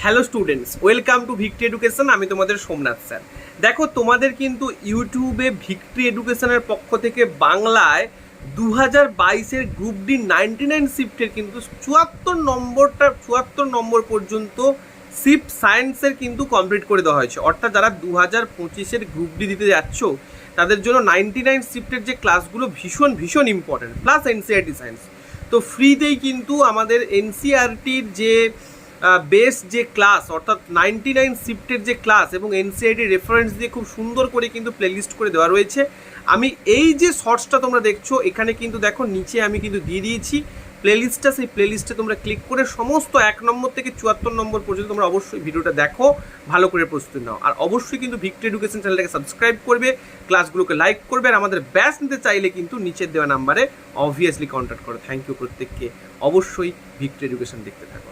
Hello students, welcome to victory education. আমি তোমাদের Somnath sir. দেখো, তোমাদের কিন্তু ইউটিউবে ভিক্টরি এডুকেশনের পক্ষ থেকে বাংলায় 2022-এর গ্রুপ ডি 99 শিফটের কিন্তু 74 নম্বর পর্যন্ত শিফট সায়েন্সের কিন্তু কমপ্লিট করে দেওয়া হয়েছে। অর্থাৎ যারা 2025-এর গ্রুপ ডি দিতে যাচ্ছ তাদের জন্য 99 শিফটের যে ক্লাসগুলো ভীষণ ভীষণ ইম্পর্টেন্ট, প্লাস এনসিইআরটি সায়েন্স। তো ফ্রিতেই কিন্তু আমাদের এনসিইআরটির যে বেস যে ক্লাস, অর্থাৎ 99 শিফটের যে ক্লাস এবং এনসিইআরটি রেফারেন্স দিয়ে খুব সুন্দর করে কিন্তু প্লেলিস্ট করে দেওয়া রয়েছে। আমি এই যে শর্টসটা তোমরা দেখছো এখানে কিন্তু দেখো নিচে আমি কিন্তু দিয়ে দিয়েছি প্লেলিস্টটা। সেই প্লেলিস্টে তোমরা ক্লিক করে সমস্ত 1 নম্বর থেকে 74 নম্বর পর্যন্ত তোমরা অবশ্যই ভিডিওটা দেখো, ভালো করে প্রস্তুতি নাও। আর অবশ্যই কিন্তু ভিক্টরি এডুকেশন চ্যানেলটাকে সাবস্ক্রাইব করবে, ক্লাসগুলোকে লাইক করবে, আর আমাদের ব্যাচ নিতে চাইলে কিন্তু নিচের দেওয়া নাম্বারে অবভিয়াসলি কন্ট্যাক্ট করো। থ্যাংক ইউ প্রত্যেককে। অবশ্যই ভিক্টরি এডুকেশন দেখতে থাকো।